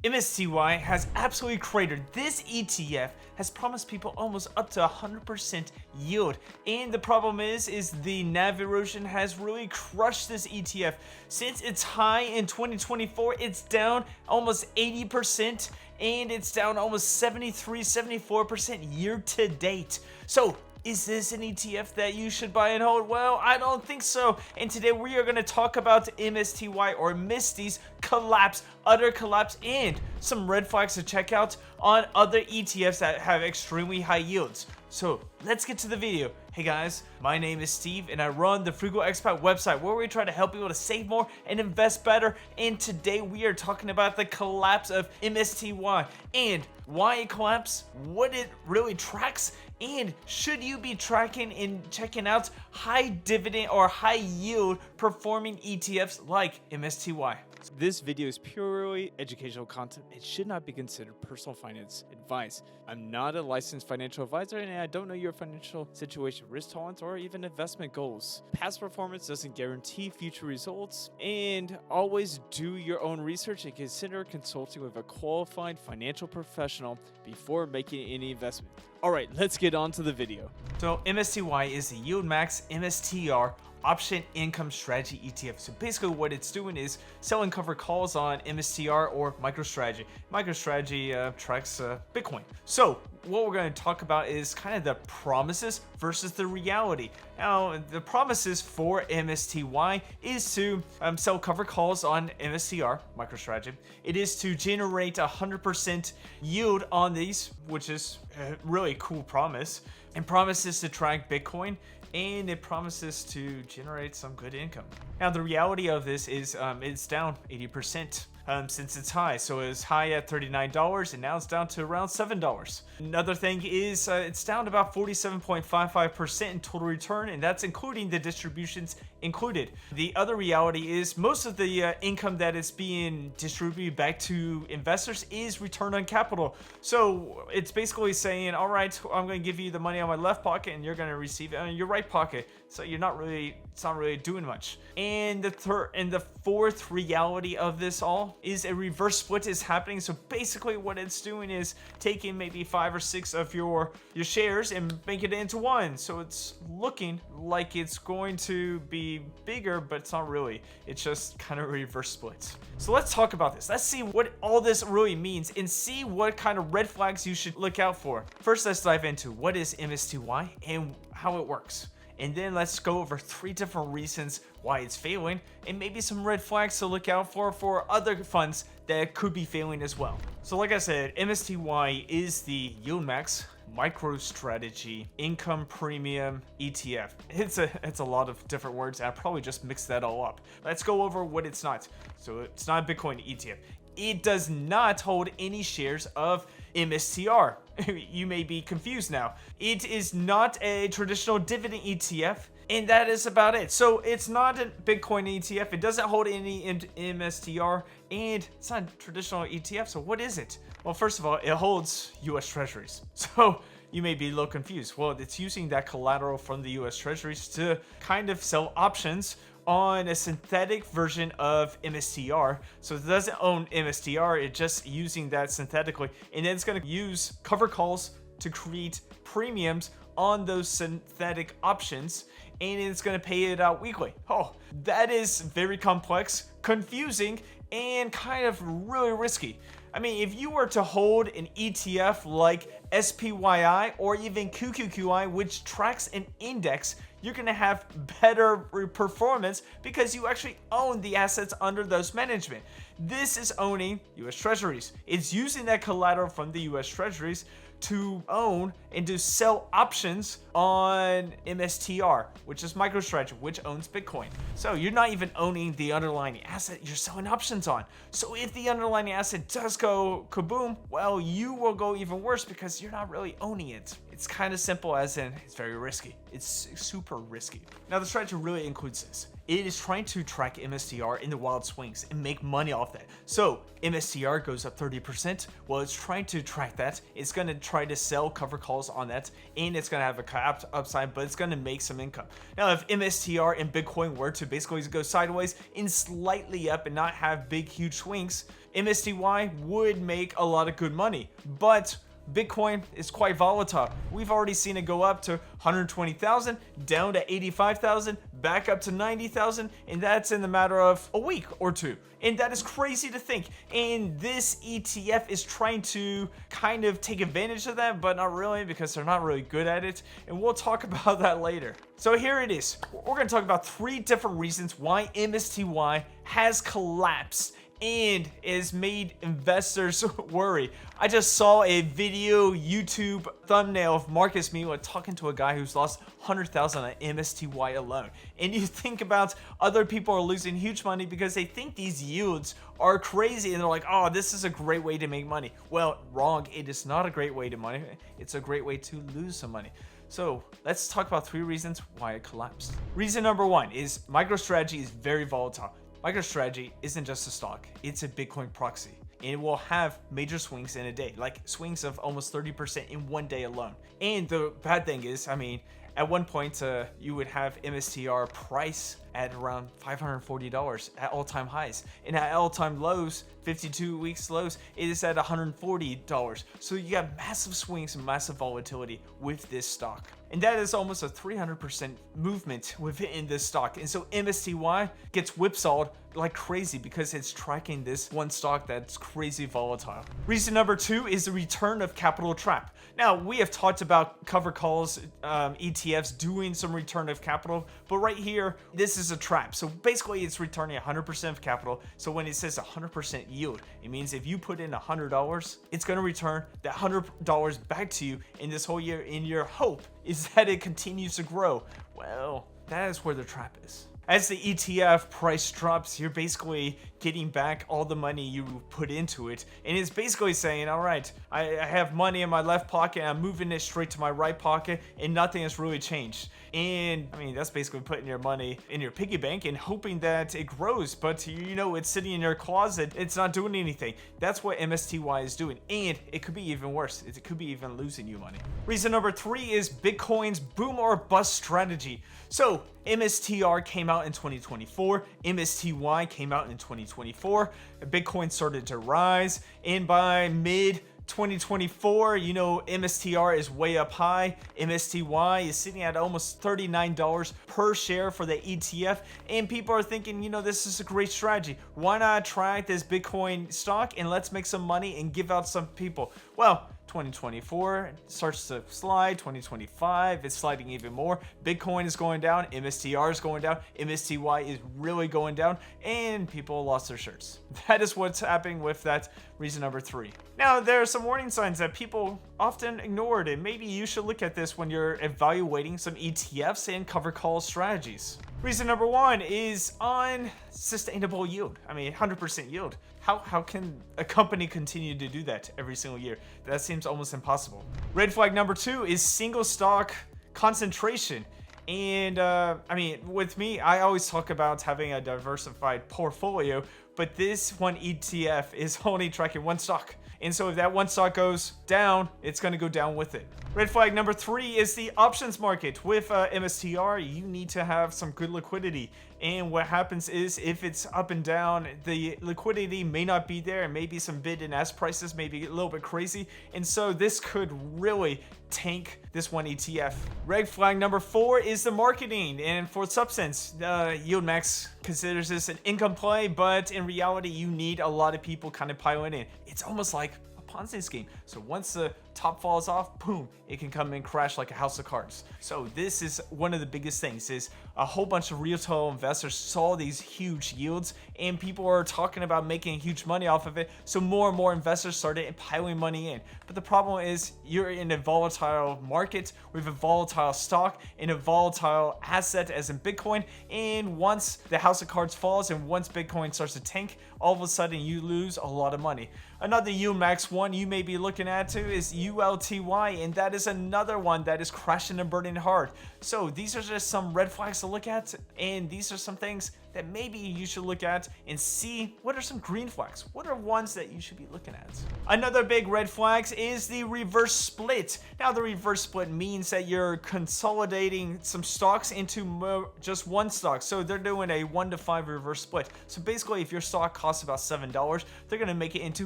MSTY has absolutely cratered. This ETF has promised people almost up to 100% yield. And the problem is the NAV erosion has really crushed this ETF. Since its high in 2024, it's down almost 80%. And it's down almost 74% year to date. So is this an ETF that you should buy and hold? Well, I don't think so. And today we are going to talk about MSTY or MSTY's collapse, utter collapse, and some red flags to check out on other ETFs that have extremely high yields. So let's get to the video. Hey guys, my name is Steve and I run the Frugal Expat website where we try to help people to save more and invest better. And today we are talking about the collapse of MSTY and why it collapsed, what it really tracks, and should you be tracking and checking out high dividend or high yield performing ETFs like MSTY. This video is purely educational content. It should not be considered personal finance advice. I'm not a licensed financial advisor and I don't know your financial situation, risk tolerance, or even investment goals. Past performance doesn't guarantee future results, and always do your own research and consider consulting with a qualified financial professional before making any investment. Alright, let's get on to the video. So MSTY is the Yield Max MSTR option income strategy ETF. So basically what it's doing is selling covered calls on MSTR or MicroStrategy. MicroStrategy tracks Bitcoin. So what we're going to talk about is kind of the promises versus the reality. Now, the promises for MSTY is to sell covered calls on MSTR, MicroStrategy. It is to generate 100% yield on these, which is a really cool promise, and promises to track Bitcoin, and it promises to generate some good income. Now, the reality of this is it's down 80% since its high. So it was high at $39 and now it's down to around $7. Another thing is it's down about 47.55% in total return, and that's including the distributions included. The other reality is most of the income that is being distributed back to investors is return on capital. So it's basically saying, all right, I'm going to give you the money on my left pocket and you're going to receive it on your right pocket. So it's not really doing much. And the fourth reality of this all is a reverse split is happening. So basically what it's doing is taking maybe 5 or 6 of your shares and making it into one. So it's looking like it's going to be bigger, but it's not really. It's just kind of reverse splits. So let's talk about this. Let's see what all this really means and see what kind of red flags you should look out for. First, let's dive into what is MSTY and how it works. And then let's go over 3 different reasons why it's failing and maybe some red flags to look out for other funds that could be failing as well. So like I said, MSTY is the Yield Max MicroStrategy Income Premium ETF. It's a lot of different words. I probably just mixed that all up. Let's go over what it's not. So it's not a Bitcoin ETF. It does not hold any shares of MSTR. You may be confused now. It is not a traditional dividend ETF, and that is about it. So it's not a Bitcoin ETF. It doesn't hold any MSTR, and it's not a traditional ETF. So what is it? Well, first of all, it holds US Treasuries. So you may be a little confused. Well, it's using that collateral from the US Treasuries to kind of sell options on a synthetic version of MSTR. So it doesn't own MSTR, it's just using that synthetically. And then it's gonna use cover calls to create premiums on those synthetic options, and it's gonna pay it out weekly. Oh, that is very complex, confusing, and kind of really risky. I mean, if you were to hold an ETF like SPYI or even QQQI, which tracks an index, you're going to have better performance because you actually own the assets under those management. This is owning US Treasuries. It's using that collateral from the US Treasuries to own and to sell options on MSTR, which is MicroStrategy, which owns Bitcoin. So you're not even owning the underlying asset, you're selling options on. So if the underlying asset does go kaboom, well, you will go even worse because you're not really owning it. It's kind of simple, as in it's very risky. It's super risky. Now the strategy really includes this. it is trying to track MSTR in the wild swings and make money off that. So MSTR goes up 30%. Well, it's trying to track that. It's going to try to sell cover calls on that, and it's going to have a capped upside, but it's going to make some income. Now, if MSTR and Bitcoin were to basically go sideways and slightly up and not have big, huge swings, MSTY would make a lot of good money. But Bitcoin is quite volatile. We've already seen it go up to 120,000, down to 85,000, back up to 90,000, and that's in the matter of a week or two. And that is crazy to think. And this ETF is trying to kind of take advantage of that, but not really, because they're not really good at it. And we'll talk about that later. So here it is. We're going to talk about 3 different reasons why MSTY has collapsed and has made investors worry. I just saw a video YouTube thumbnail of Marcus Miwa talking to a guy who's lost 100,000 on MSTY alone. And you think about other people are losing huge money because they think these yields are crazy and they're like, oh, this is a great way to make money. Well, wrong. It is not a great way to money. It's a great way to lose some money. So let's talk about 3 reasons why it collapsed. Reason number 1 is MicroStrategy is very volatile. MicroStrategy isn't just a stock, it's a Bitcoin proxy. And it will have major swings in a day, like swings of almost 30% in one day alone. And the bad thing is, I mean, at one point, you would have MSTR price at around $540 at all-time highs. And at all-time lows, 52 weeks lows, it is at $140. So you got massive swings and massive volatility with this stock. And that is almost a 300% movement within this stock. And so MSTY gets whipsawed like crazy because it's tracking this one stock that's crazy volatile. Reason number 2 is the return of capital trap. Now, we have talked about cover calls, ETFs doing some return of capital, but right here, this is a trap. So basically, it's returning 100% of capital. So when it says 100% yield, it means if you put in $100, it's going to return that $100 back to you in this whole year. And your hope is that it continues to grow. Well, that is where the trap is. As the ETF price drops, you're basically getting back all the money you put into it. And it's basically saying, all right, I have money in my left pocket, I'm moving it straight to my right pocket, and nothing has really changed. And I mean, that's basically putting your money in your piggy bank and hoping that it grows, but you know, it's sitting in your closet, it's not doing anything. That's what MSTY is doing. And it could be even worse. It could be even losing you money. Reason number 3 is Bitcoin's boom or bust strategy. So MSTR came out in 2024, MSTY came out in 2024, Bitcoin started to rise, and by mid 2024, you know, MSTR is way up high. MSTY is sitting at almost $39 per share for the ETF. And people are thinking, you know, this is a great strategy. Why not try this Bitcoin stock and let's make some money and give out some people? Well, 2024 starts to slide. 2025 it's sliding even more. Bitcoin is going down, MSTR is going down, MSTY is really going down, and people lost their shirts. That is what's happening with that reason number 3. Now, there are some warning signs that people often ignored, and maybe you should look at this when you're evaluating some ETFs and cover call strategies. Reason number 1 is unsustainable yield. I mean, 100% yield. How can a company continue to do that every single year? That seems almost impossible. Red flag number 2 is single stock concentration. And I mean, with me, I always talk about having a diversified portfolio, but this one ETF is only tracking one stock. And so if that one stock goes down, it's going to go down with it. Red flag number 3 is the options market. With MSTR, you need to have some good liquidity. And what happens is if it's up and down, the liquidity may not be there. Maybe some bid and ask prices may be a little bit crazy. And so this could really tank this one ETF. Red flag number 4 is the marketing. And for substance, YieldMax considers this an income play, but in reality, you need a lot of people kind of piling in. It's almost like a Ponzi scheme. So once the top falls off, boom, it can come and crash like a house of cards. So this is one of the biggest things, is a whole bunch of retail investors saw these huge yields and people are talking about making huge money off of it. So more and more investors started piling money in. But the problem is you're in a volatile market with a volatile stock in a volatile asset as in Bitcoin. And once the house of cards falls and once Bitcoin starts to tank, all of a sudden you lose a lot of money. Another YieldMax one you may be looking at too is ULTY, and that is another one that is crashing and burning hard. So these are just some red flags to to look at, and these are some things that maybe you should look at and see what are some green flags. What are ones that you should be looking at? Another big red flags is the reverse split. Now, the reverse split means that you're consolidating some stocks into just one stock. So they're doing a 1-to-5 reverse split. So basically, if your stock costs about $7, they're going to make it into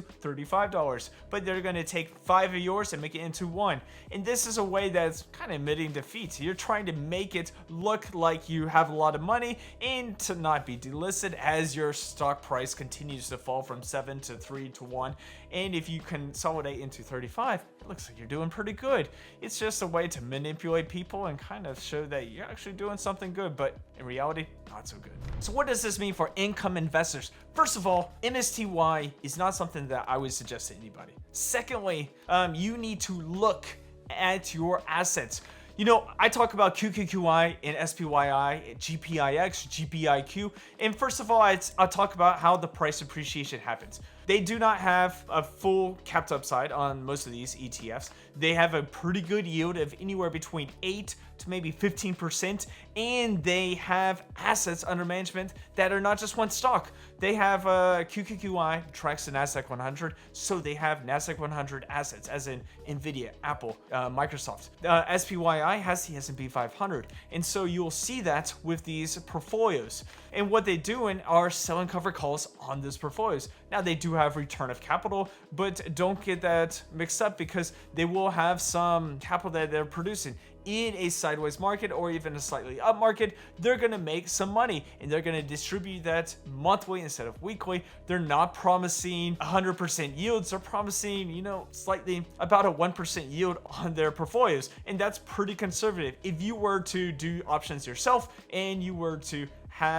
$35, but they're going to take 5 of yours and make it into 1. And this is a way that's kind of admitting defeat. You're trying to make it look like you have a lot of money and to not be delisted as your stock price continues to fall from 7 to 3 to 1. And if you consolidate into 35, it looks like you're doing pretty good. It's just a way to manipulate people and kind of show that you're actually doing something good, but in reality, not so good. So what does this mean for income investors? First of all, MSTY is not something that I would suggest to anybody. Secondly, you need to look at your assets. You know, I talk about QQQI and SPYI, GPIX, GPIQ, and first of all, I'll talk about how the price appreciation happens. They do not have a full capped upside on most of these ETFs. They have a pretty good yield of anywhere between 8 to maybe 15%, and they have assets under management that are not just one stock. They have QQQI tracks the NASDAQ 100, so they have NASDAQ 100 assets, as in Nvidia, Apple, Microsoft. SPYI has the S&P 500, and so you'll see that with these portfolios. And what they're doing are selling covered calls on those portfolios. Now, they do have return of capital, but don't get that mixed up because they will have some capital that they're producing. In a sideways market or even a slightly up market, they're going to make some money and they're going to distribute that monthly instead of weekly. They're not promising 100% yields. They're promising, you know, slightly about a 1% yield on their portfolios. And that's pretty conservative. If you were to do options yourself and you were to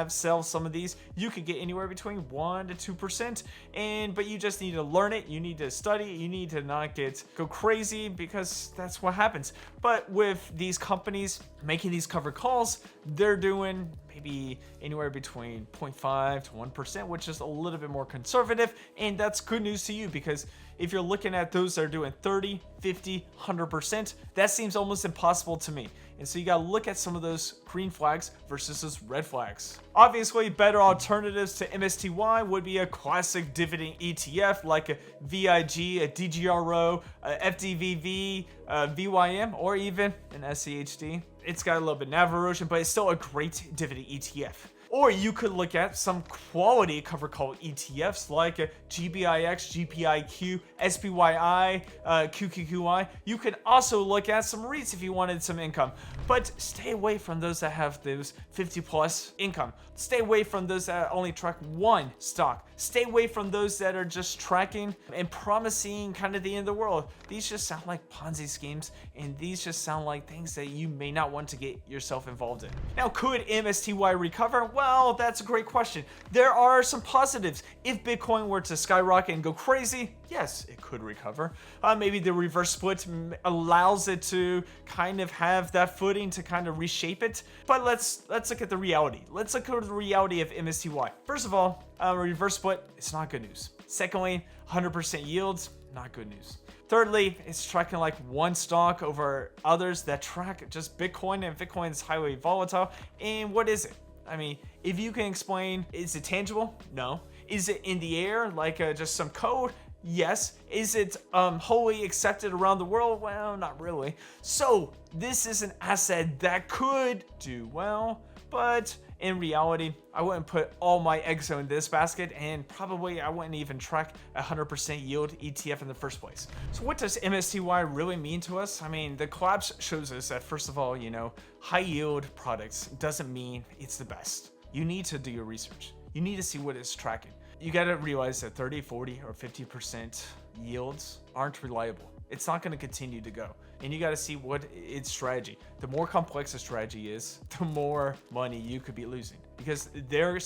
sell some of these, you could get anywhere between 1 to 2%, but you just need to learn it, you need to study, you need to not go crazy because that's what happens. But with these companies making these covered calls, they're doing maybe anywhere between 0.5 to 1%, which is a little bit more conservative, and that's good news to you because if you're looking at those that are doing 30, 50, 100%, that seems almost impossible to me. And so you got to look at some of those green flags versus those red flags. Obviously, better alternatives to MSTY would be a classic dividend ETF like a VIG, a DGRO, a FDVV, a VYM, or even an SCHD. It's got a little bit of NAV erosion, but it's still a great dividend ETF. Or you could look at some quality covered call ETFs like GBIX, GPIQ, SPYI, QQQI. You could also look at some REITs if you wanted some income. But stay away from those that have those 50 plus income. Stay away from those that only track one stock. Stay away from those that are just tracking and promising kind of the end of the world. These just sound like Ponzi schemes, and these just sound like things that you may not want to get yourself involved in. Now, could MSTY recover? Well, that's a great question. There are some positives. If Bitcoin were to skyrocket and go crazy, yes, it could recover. Maybe the reverse split allows it to kind of have that footing to kind of reshape it. But let's look at the reality. Let's look at the reality of MSTY. First of all, reverse split, it's not good news. Secondly, 100% yields, not good news. Thirdly, it's tracking like one stock over others that track just Bitcoin, and Bitcoin is highly volatile. And what is it? I mean, if you can explain, is it tangible? No. Is it in the air, like just some code? Yes. Is it wholly accepted around the world? Well, not really. So this is an asset that could do well, but in reality, I wouldn't put all my eggs in this basket, and probably I wouldn't even track a 100% yield ETF in the first place. So what does MSTY really mean to us? I mean, the collapse shows us that, first of all, you know, high yield products doesn't mean it's the best. You need to do your research. You need to see what it's tracking. You got to realize that 30, 40, or 50% yields aren't reliable. It's not going to continue to go. And you got to see what its strategy. The more complex a strategy is, the more money you could be losing. Because there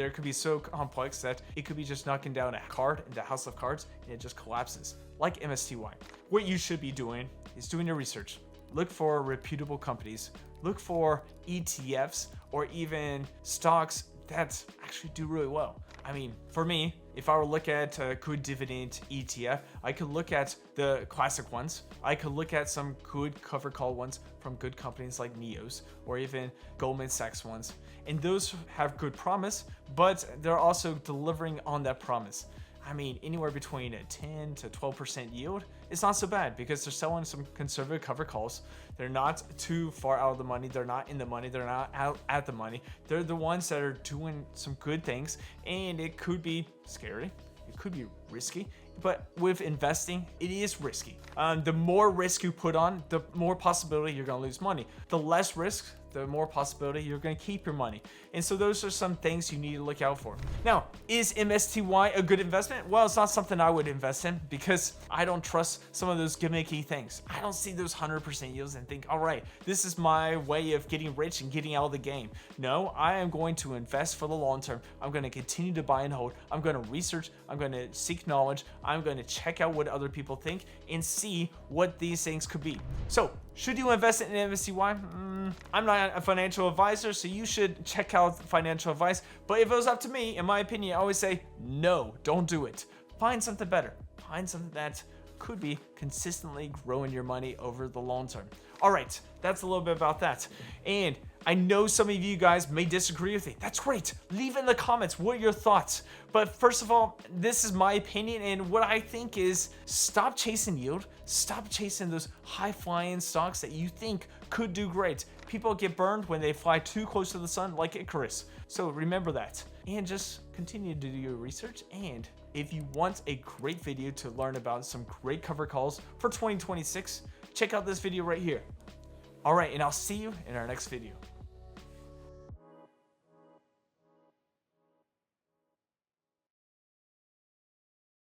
could be so complex that it could be just knocking down a card in the house of cards and it just collapses. Like MSTY. What you should be doing is doing your research. Look for reputable companies. Look for ETFs or even stocks that actually do really well. I mean, for me, If I were to look at a good dividend ETF, I could look at the classic ones. I could look at some good cover call ones from good companies like NEOS or even Goldman Sachs ones. And those have good promise, but they're also delivering on that promise. I mean, anywhere between a 10 to 12% yield is not so bad because they're selling some conservative cover calls. They're not too far out of the money. They're not in the money. They're not out at the money. They're the ones that are doing some good things, and it could be scary. It could be risky, but with investing, it is risky. The more risk you put on, the more possibility you're gonna lose money. The less risk, the more possibility you're going to keep your money. And so those are some things you need to look out for. Now, is MSTY a good investment? Well, it's not something I would invest in because I don't trust some of those gimmicky things. I don't see those 100% yields and think, all right, this is my way of getting rich and getting out of the game. No, I am going to invest for the long term. I'm going to continue to buy and hold. I'm going to research. I'm going to seek knowledge. I'm going to check out what other people think and see what these things could be. So, should you invest in MSTY? I'm not a financial advisor, so you should check out financial advice. But if it was up to me, in my opinion, I always say, no, don't do it. Find something better. Find something that could be consistently growing your money over the long term. All right, that's a little bit about that. And I know some of you guys may disagree with me. That's great. Leave in the comments what are your thoughts. But first of all, this is my opinion, and what I think is stop chasing yield. Stop chasing those high-flying stocks that you think could do great. People get burned when they fly too close to the sun, like Icarus. So remember that. And just continue to do your research. And if you want a great video to learn about some great cover calls for 2026, check out this video right here. All right, and I'll see you in our next video.